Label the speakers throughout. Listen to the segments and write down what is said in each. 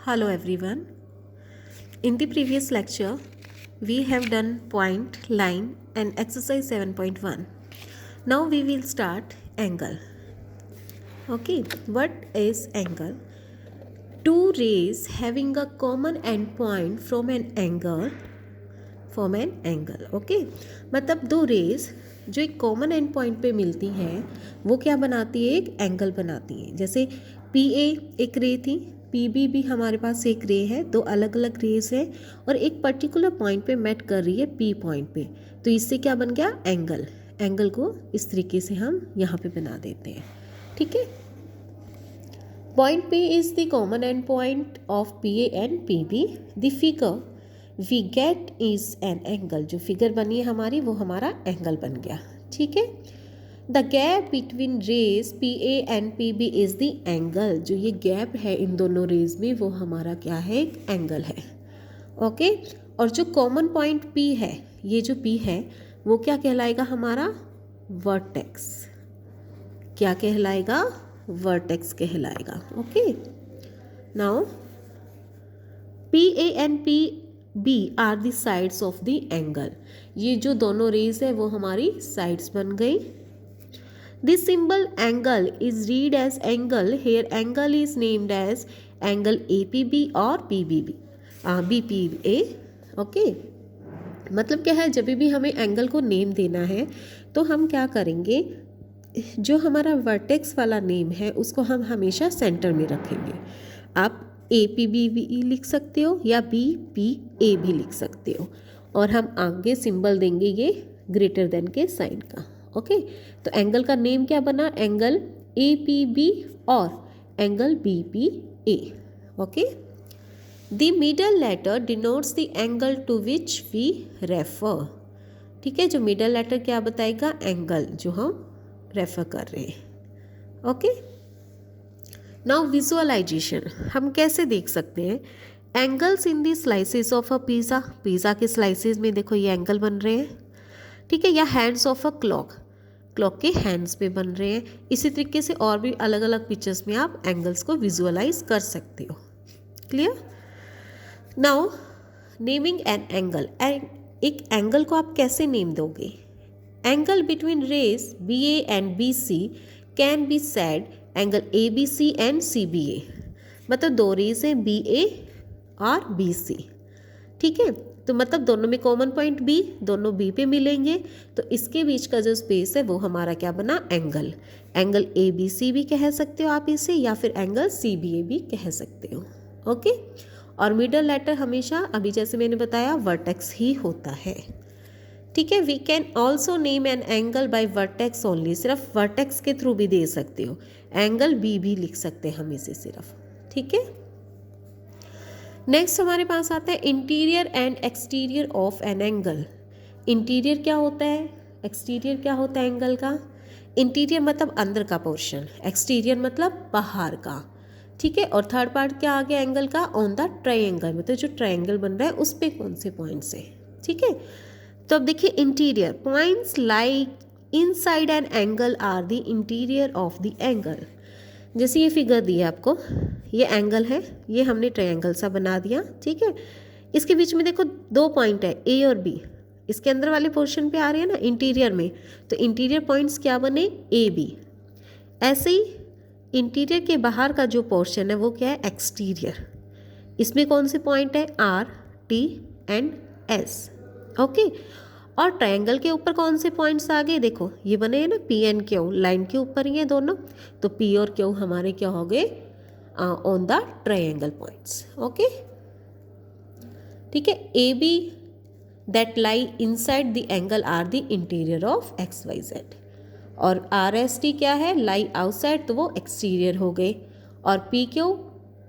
Speaker 1: Hello everyone. In the previous lecture, we have done point, line and exercise 7.1. Now we will start angle. Okay, what is angle? Two rays having a common endpoint from an angle okay मतलब दो raise जो एक common end point पे मिलती हैं वो क्या बनाती है, एक एंगल बनाती है। जैसे पी ए एक रे थी, पी बी भी हमारे पास एक रे है, दो अलग अलग रेज है और एक पर्टिकुलर पॉइंट पे मेट कर रही है पी पॉइंट पे, तो इससे क्या बन गया, एंगल। एंगल को इस तरीके से हम यहाँ पे बना देते हैं, ठीक है। Point P is the common end point of P A and P B. The figure we get is an angle, जो फिगर बनी है हमारी वो हमारा एंगल बन गया, ठीक है। The gap between rays P A and P B is the angle, जो ये गैप है इन दोनों रेज में वो हमारा क्या है, एक एंगल है, ओके। और जो कॉमन पॉइंट पी है, ये जो पी है वो क्या कहलाएगा, हमारा वर्टेक्स। क्या कहलाएगा, वर्टेक्स कहलाएगा, okay. Now P A and P B are the sides of the angle, ये जो दोनों रेज है वो हमारी साइड्स बन गई। This symbol angle is read as angle, here angle is named as angle A P B और P B B B P A, okay. मतलब क्या है, जब भी हमें एंगल को नेम देना है तो हम क्या करेंगे, जो हमारा वर्टेक्स वाला नेम है उसको हम हमेशा सेंटर में रखेंगे। आप ए पी बी भी लिख सकते हो या बी पी ए भी लिख सकते हो, और हम आगे सिंबल देंगे ये ग्रेटर देन के साइन का, ओके। तो एंगल का नेम क्या बना, एंगल ए पी बी और angle B P A, okay. The middle letter denotes the angle to which we refer, ठीक है। जो मिडल लेटर क्या बताएगा, एंगल जो हम रेफर कर रहे हैं, ओके। नाउ विजुअलाइजेशन हम कैसे देख सकते हैं, angles in the slices of a pizza, pizza के स्लाइसेस में देखो ये एंगल बन रहे हैं, ठीक है। या hands of a clock, clock के हैंड्स पे बन रहे हैं। इसी तरीके से और भी अलग अलग पिक्चर्स में आप एंगल्स को विजुअलाइज कर सकते हो, clear. Now naming an angle, एक एंगल को आप कैसे नेम दोगे, angle between rays B A and B C can be said angle A B C and C B A, मतलब दो रेज हैं बी ए और बी सी, ठीक है। तो मतलब दोनों में कॉमन पॉइंट बी, दोनों बी पे मिलेंगे, तो इसके बीच का जो स्पेस है वो हमारा क्या बना, angle. Angle A B C भी कह सकते हो आप इसे, या फिर एंगल सी बी ए भी कह सकते हो, ओके। और मिडल लेटर हमेशा अभी जैसे मैंने बताया वर्टेक्स ही होता है, ठीक है। We can also name an angle by vertex only, सिर्फ वर्टेक्स के थ्रू भी दे सकते हो, एंगल बी भी लिख सकते हैं हम इसे सिर्फ, ठीक है। नेक्स्ट हमारे पास आता है interior and exterior of an angle. Interior क्या होता है, एक्सटीरियर क्या होता है एंगल का। इंटीरियर मतलब अंदर का पोर्शन, एक्सटीरियर मतलब बाहर का, ठीक है। और थर्ड पार्ट क्या आ गया एंगल का, ऑन द ट्रायंगल, मतलब जो ट्रायंगल बन रहा है उस पे कौन से पॉइंट्स है, ठीक है। तो अब देखिए interior, points like inside an angle are the interior of the angle. जैसे ये फिगर दी है आपको, ये एंगल है, ये हमने ट्रायंगल सा बना दिया, ठीक है। इसके बीच में देखो दो पॉइंट है ए और बी, इसके अंदर वाले पोर्शन पे आ रहे हैं ना इंटीरियर में, तो इंटीरियर पॉइंट्स क्या बने, ए बी। ऐसे ही इंटीरियर के बाहर का जो पोर्शन है वो क्या है, एक्सटीरियर। इसमें कौन से पॉइंट है, R T and S, okay. और ट्रायंगल के ऊपर कौन से पॉइंट्स आ गए, देखो ये बने हैं ना पी एंड क्यू, लाइन के ऊपर ही है दोनों, तो पी और क्यू हमारे क्या हो गए, on the triangle points, okay, ठीक है। A B that lie inside the angle are the interior of X Y Z, और आर एस टी क्या है, लाई आउटसाइड, तो वो एक्सटीरियर हो गए। और पी क्यू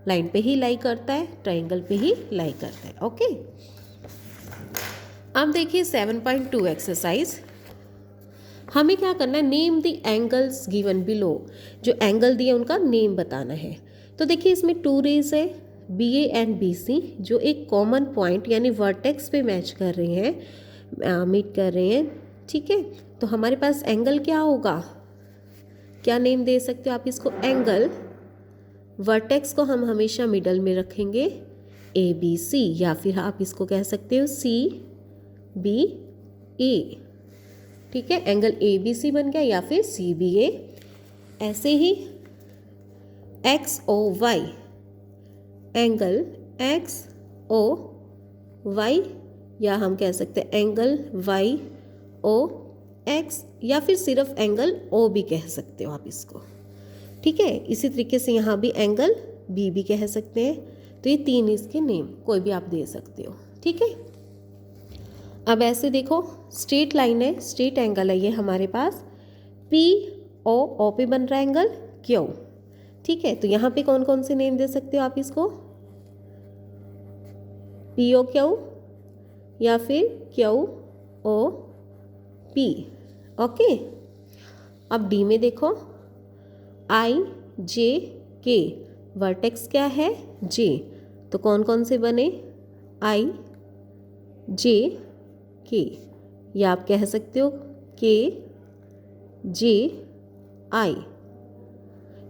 Speaker 1: लाइन पे ही लाई करता है, ट्रायंगल पे ही लाई करता है, ओके। अब देखिए 7.2 एक्सरसाइज, हमें क्या करना है, name the angles given below, जो एंगल दिए उनका नेम बताना है। तो देखिए इसमें टू रेज है B A and B C, जो एक कॉमन पॉइंट यानी वर्टेक्स पे मैच कर रहे हैं, मीट कर रहे हैं, ठीक है। तो हमारे पास एंगल क्या होगा, क्या नेम दे सकते हो आप इसको, एंगल वर्टेक्स को हम हमेशा मिडल में रखेंगे ए बी सी, या फिर आप इसको कह सकते हो सी बी ए। ठीक है, एंगल ए बी सी बन गया या फिर सी बी ए। ऐसे ही X O Y, angle X O Y, या हम कह सकते हैं एंगल वाई ओ एक्स, या फिर सिर्फ एंगल ओ भी कह सकते हो आप इसको। ठीक है, इसी तरीके से यहाँ भी एंगल बी भी कह सकते हैं। तो ये 3 इसके नेम कोई भी आप दे सकते हो। ठीक है, अब ऐसे देखो स्ट्रेट लाइन है, स्ट्रेट एंगल है ये हमारे पास, पी ओ पे बन रहा है एंगल क्यू। ठीक है, तो यहाँ पे कौन कौन से नेम दे सकते हो आप इसको, पी ओ क्यू या फिर क्यू ओ पी। ओके, अब डी में देखो आई जे के, वर्टेक्स क्या है जे, तो कौन कौन से बने आई जे के, या आप कह सकते हो के जे आई।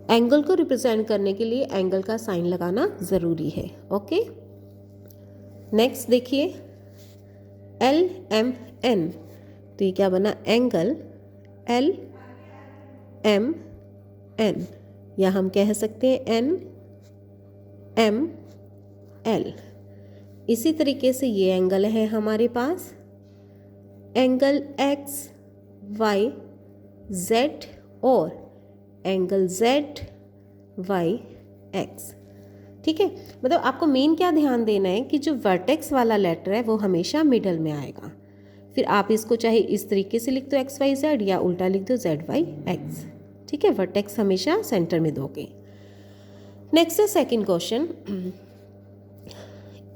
Speaker 1: एंगल को रिप्रेजेंट करने के लिए एंगल का साइन लगाना ज़रूरी है। ओके, नेक्स्ट देखिए एल एम एन, तो ये क्या बना एंगल एल एम एन, या हम कह सकते हैं एन एम एल। इसी तरीके से ये एंगल है हमारे पास एंगल एक्स वाई जेड और एंगल जेड वाई एक्स। ठीक है, मतलब आपको मेन क्या ध्यान देना है कि जो वर्टेक्स वाला लेटर है वो हमेशा मिडल में आएगा। फिर आप इसको चाहे इस तरीके से लिख दो एक्स वाई जेड, या उल्टा लिख दो जेड वाई एक्स। ठीक है, वर्टेक्स हमेशा सेंटर में दोगे। नेक्स्ट है second question,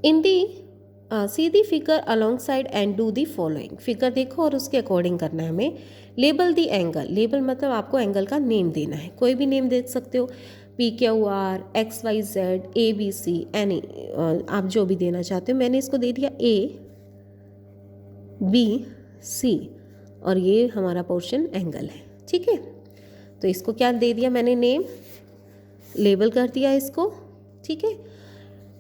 Speaker 1: in the see the figure alongside and do the following. Figure देखो और उसके अकॉर्डिंग करना है हमें। लेबल दी एंगल, लेबल मतलब आपको एंगल का नेम देना है, कोई भी नेम दे सकते हो, P Q R X Y Z A B C any, आप जो भी देना चाहते हो। मैंने इसको दे दिया ए बी सी, और ये हमारा पोर्शन एंगल है। ठीक है, तो इसको क्या दे दिया मैंने नेम, लेबल कर दिया इसको। ठीक है,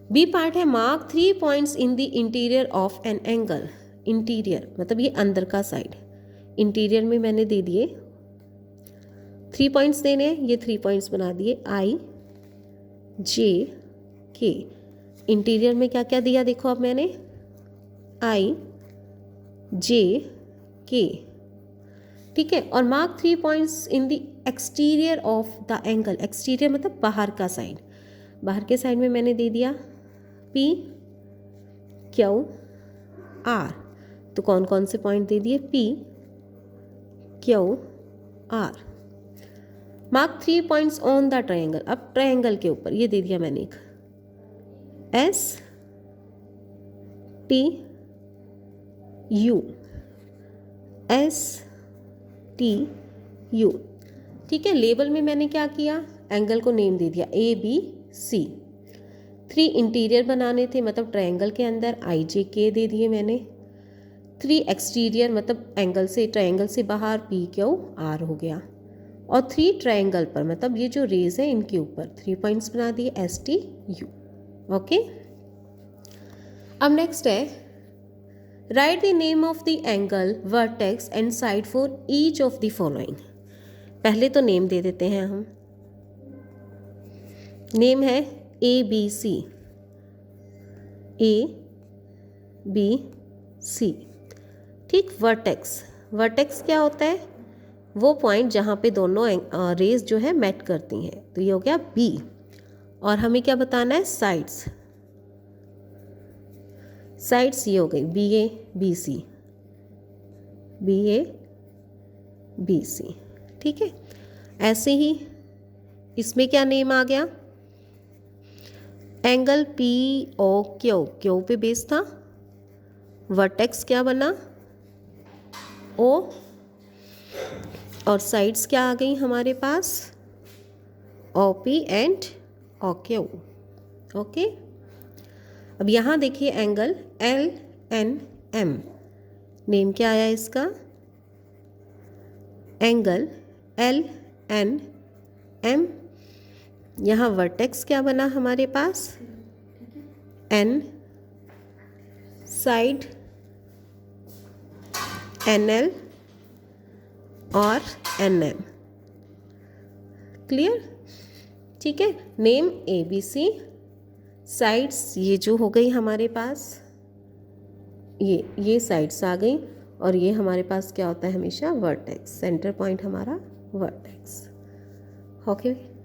Speaker 1: बी पार्ट है mark 3 points in the interior of an angle. Interior मतलब ये अंदर का साइड, इंटीरियर में मैंने दे दिए 3 पॉइंट्स देने हैं, ये 3 पॉइंट्स बना दिए आई जे के। इंटीरियर में क्या क्या दिया देखो अब मैंने, आई जे के। ठीक है, और mark 3 points in the exterior of the angle. Exterior मतलब बाहर का साइड, बाहर के साइड में मैंने दे दिया पी क्यू आर। तो कौन कौन से पॉइंट दे दिए, P Q are. Mark 3 points on the triangle, अब ट्रायंगल के ऊपर ये दे दिया मैंने एक S T U, S T U. ठीक है, लेबल में मैंने क्या किया, एंगल को नेम दे दिया ए बी सी। 3 इंटीरियर बनाने थे मतलब ट्रायंगल के अंदर आई जे के दे दिए मैंने। 3 एक्सटीरियर मतलब एंगल से ट्रायंगल से बाहर पी क्यू आर हो गया, और 3 ट्रायंगल पर मतलब ये जो रेज है इनके ऊपर 3 पॉइंट्स बना दिए एस टी यू। ओके, अब नेक्स्ट है right the name of the angle vertex and side for each of the following. पहले तो नेम दे देते हैं हम, नेम है A B C, A B C. ठीक, वर्टेक्स, वर्टेक्स क्या होता है, वो पॉइंट जहाँ पे दोनों रेज जो है मैट करती हैं, तो ये हो गया बी। और हमें क्या बताना है, साइड्स, साइड्स ये हो गई B A B C, B A B C. ठीक है, ऐसे ही इसमें क्या नेम आ गया, angle P O Q, Q पे बेस था, वर्टेक्स क्या बना ओ, और साइड्स क्या आ गई हमारे पास O P and O Q. Okay, अब यहाँ देखिए angle L N M, name क्या आया इसका, एंगल एल एन एम यहाँ वर्टेक्स क्या बना हमारे पास, एन, साइड NL और NN। क्लियर? ठीक है। नेम ABC, साइड्स ये जो हो गई हमारे पास, ये साइड्स आ गई, और ये हमारे पास क्या होता है हमेशा, वर्टेक्स, सेंटर पॉइंट हमारा वर्टेक्स। ओके।